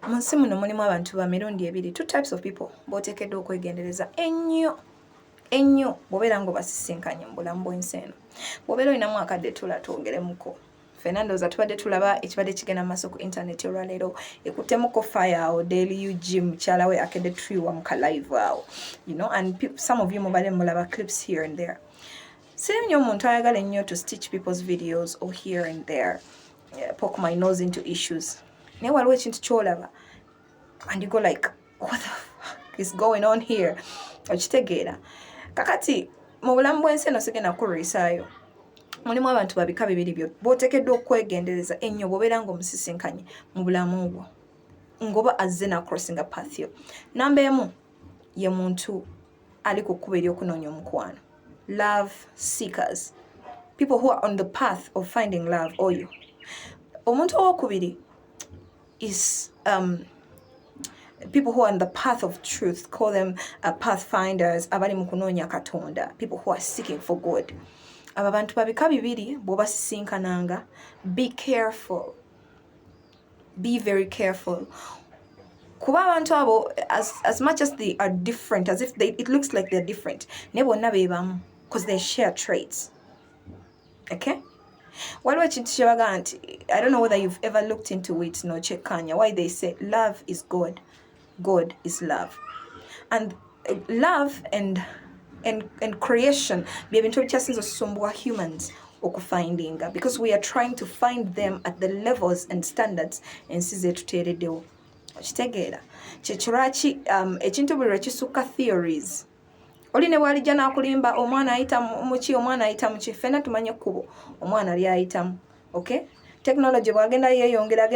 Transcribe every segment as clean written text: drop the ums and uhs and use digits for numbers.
Munsi muno mulimu abantu ba mirundi ebiri, two types of people b'oteekeddwa okwegendereza ennyo bw'obeera ng'obasisinkanye mu bulamu bw'ensi eno. Bw'obeera olinamu akadde tula twongeremuko. Fernandoza tubadde tulaba ekibadde kigenda mu maaso ku internet olwaleero ekuttemuko fire awo Daily UG mukyala we akedde tuyiwa mu kalive awo, and some of you mubale mulaba clips here and there. Siri nnyo omuntu ayagala ennyo to stitch people's videos or here and there, poke my nose into issues. Naye waliwo ekintu ky'olaba and you go like, what the fuck is going on here? Okitegeera. Kakati mu bulamu bw'ensi eno sigenda kukurisaayo. Mulimu abantu babika bibiri byo b'oteekeddwa okwegendereza ennyo bw'obeera ng'omusisinkanye mu bulamu bwo ng'oba azze na crossing a path yo. Namba emu ye muntu ali ku kkubo ery'okunoonya omukwano. Love seekers. People who are on the path of finding love. Oyo. Omuntu owokubiri is people who are on the path of truth. Call them pathfinders. Abali mu kunoonya Katonda. People who are seeking for God. Aba bantu babika bibiri bw'obasisinkananga, be careful. Be very careful. Kuba abantu abo, as much as they are different, as if it looks like they're different, ne bonna bebamu, because they share traits. Okay? Waliwo ekintu kye baga nti, I don't know whether you've ever looked into it, no checkanya, why they say love is God, God is love. And love and creation bye bintu ebikyasinza okusumbuwa humans okufindinga, because we are trying to find them at the levels and standards ensi zetuteereddewo. Okitegeera kyekyo lwaki ekintu buli lwe kisukka theories. Oli ne bwalijja n'akulimba omwana ayita muki, omwana ayita muki, ffenna tumanye ekkubo omwana lyayitamu. Okay? Technology bw'agenda yeeyongera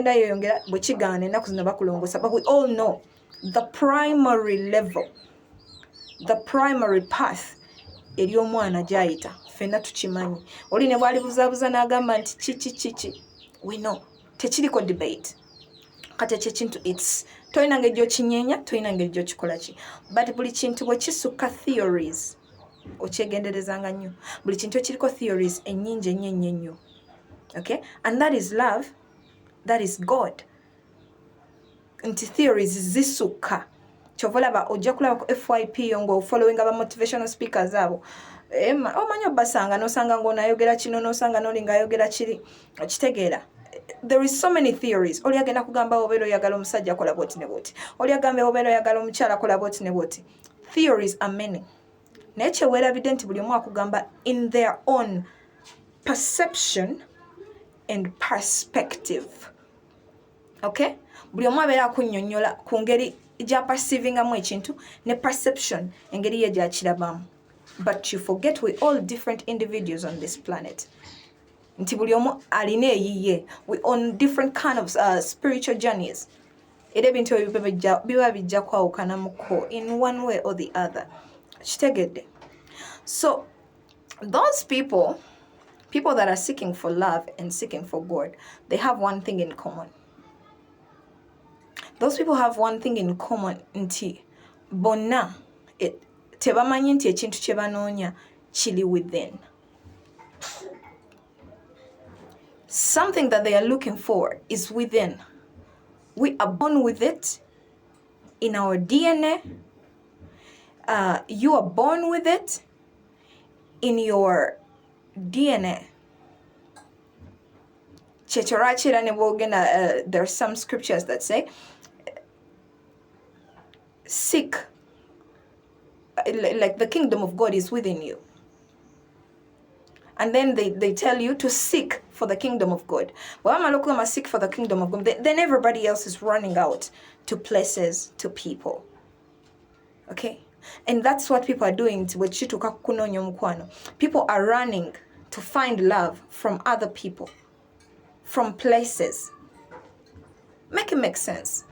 bwe kigaana ennaku zino bakulongoosa, but we all know the primary level, the primary path eri omwana gy'ayita ffenna tukimanyi. Oli ne bw'alibuzaabuza n'agamba nti kiki, we know tekiriko debate. Kati ekyo ekintu it's tolina ngeri gy'okinyeenya, tolina ngeri gy'okikola ki, but buli kintu bwe kisukka theories okyegenderezanga nnyo. Buli kintu ekiriko theories ennyingi ennyo. Okay? And that is love, that is God. Nti theories zisukka. Kyova olaba ojja kulaba ku FYP ng'ofollowinga ba motivational speakers abo. Omanyi obbasanga n'osanga ng'onayogera kino n'osanga n'oli ng'ayogera kiri. Okitegeera. There is so many theories. Oli agenda kugamba obeera oyagala omusajja akola bwoti ne bwoti. Oli agambe obeera oyagala omukyala akola bwoti ne bwoti. Theories are many. Naye kye weerabidde nti buli omu akugamba in their own perception and perspective. Okay? Buli omu abeera akunnyonnyola ku ngeri gya perceivingamu ekintu ne perception engeri ye gy'akirabamu. But you forget we're all different individuals on this planet. Nti buli omu alina eyiye. We're on different kind of spiritual journeys. Era ebintu ebyo biba bijja kwawukanamuko in one way or the other. Kitegedde. So those people that are seeking for love and seeking for God, they have one thing in common. Those people have one thing in common, nti bonna tebamanyi nti ekintu kye banoonya kiri within. Something that they are looking for is within. We are born with it in our DNA. You are born with it in your DNA. There are some scriptures that say, seek, like the kingdom of God is within you. And then they tell you to seek for the kingdom of God. Well, I'm looking at seek for the kingdom of God. Then everybody else is running out to places, to people. Okay? And that's what people are doing. People are running to find love from other people, from places. Make it make sense.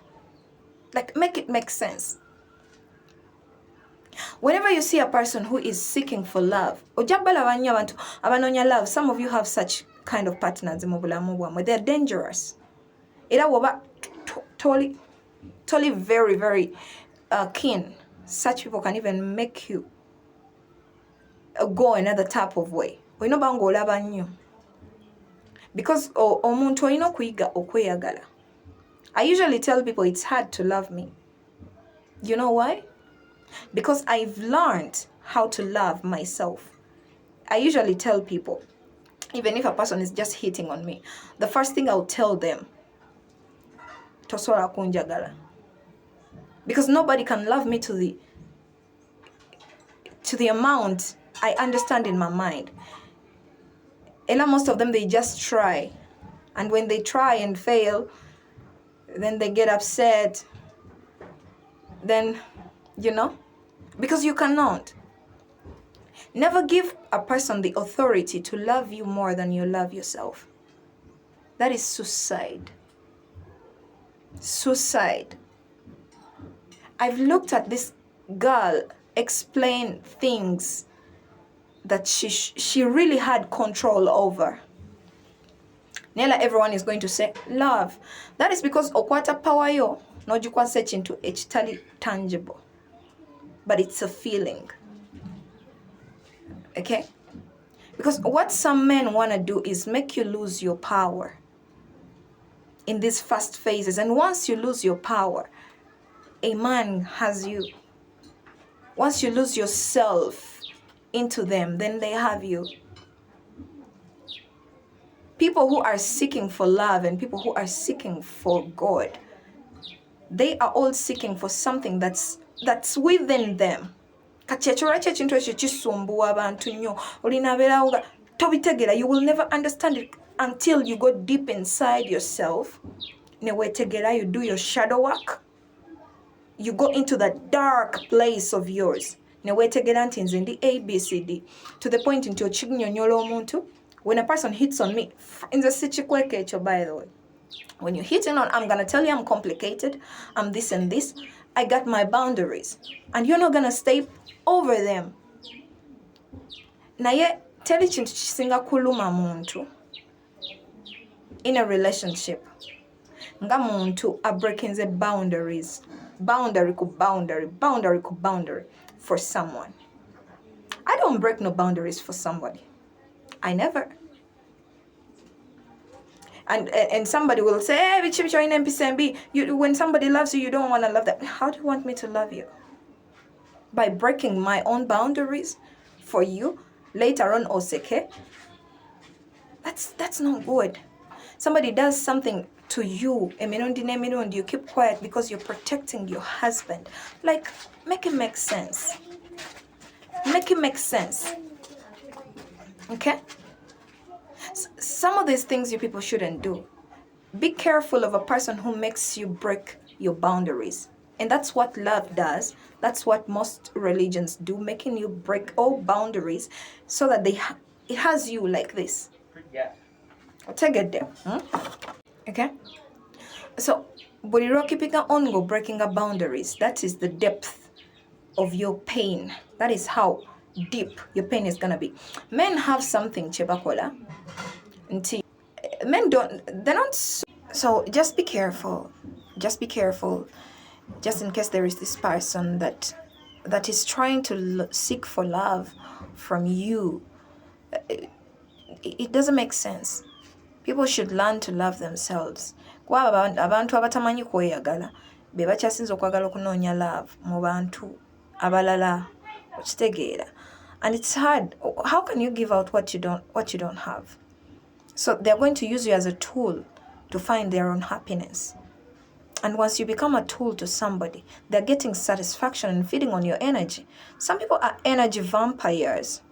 Like, make it make sense. Whenever you see a person who is seeking for love, some of you have such kind of partners, they're dangerous. Totally very, very keen. Such people can even make you go another type of way. Because omuntu olina okuyiga okweyagala. I usually tell people it's hard to love me. You know why? Because I've learned how to love myself. I usually tell people, even if a person is just hitting on me, the first thing I'll tell them, tosola kunjagala. Because nobody can love me to the amount I understand in my mind. And most of them, they just try. And when they try and fail, then they get upset. Then, because you cannot. Never give a person the authority to love you more than you love yourself. That is suicide. Suicide. I've looked at this girl explain things that she really had control over. Nela, everyone is going to say love. That is because okwata power yo nojukwa search into ekitali tangible, but it's a feeling. Okay? Because what some men want to do is make you lose your power in these first phases. And once you lose your power, a man has you. Once you lose yourself into them, then they have you. People who are seeking for love and people who are seeking for God, they are all seeking for something that's within them. You will never understand it until you go deep inside yourself. You do your shadow work. You go into that dark place of yours. In the ABCD to the point into omuntu. When a person hits on me, in the situation, by the way, when you're hitting on, I'm gonna tell you I'm complicated, I'm this and this. I got my boundaries, and you're not gonna stay over them. Naye tell it singa kuluma muntu in a relationship. Nga muntu a breaking the boundaries. Boundary ku boundary for someone. I don't break no boundaries for somebody. I never. And somebody will say, hey, when somebody loves you, you don't want to love them. How do you want me to love you? By breaking my own boundaries for you later on, Oseke? That's not good. Somebody does something to you, and you keep quiet because you're protecting your husband. Like, make it make sense. Make it make sense. Okay? Some of these things you people shouldn't do. Be careful of a person who makes you break your boundaries. And that's what love does. That's what most religions do, making you break all boundaries so that it has you like this. Yeah. I'll take it there. Okay? So, Buriro keeping on go breaking up boundaries. That is the depth of your pain. That is how deep your pain is gonna be. Men have something, Chebakola. Men they're not so just be careful. Just be careful. Just in case there is this person that is trying to seek for love from you. It doesn't make sense. People should learn to love themselves. Abantu abatamanyi kweyagala be bakyasinza okwagala okunoonya love mu bantu abalala okitegeera. And it's hard. How can you give out what you don't have? So they're going to use you as a tool to find their own happiness. And once you become a tool to somebody, they're getting satisfaction and feeding on your energy. Some people are energy vampires.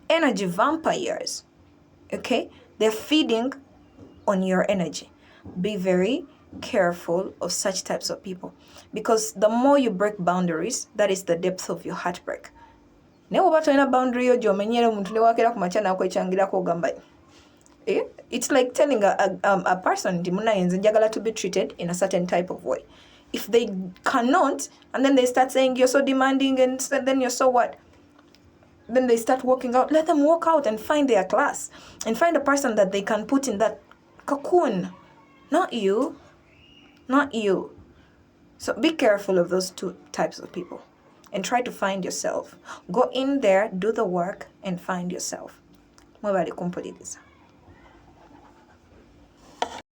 Energy vampires. Okay? They're feeding on your energy. Be very careful of such types of people. Because the more you break boundaries, that is the depth of your heartbreak. It's like telling a person to be treated in a certain type of way. If they cannot, and then they start saying you're so demanding, and then you're so what? Then they start walking out. Let them walk out and find their class and find a person that they can put in that cocoon. Not you. Not you. So be careful of those two types of people and try to find yourself. Go in there, do the work, and find yourself. Mwebale kumpuliriza.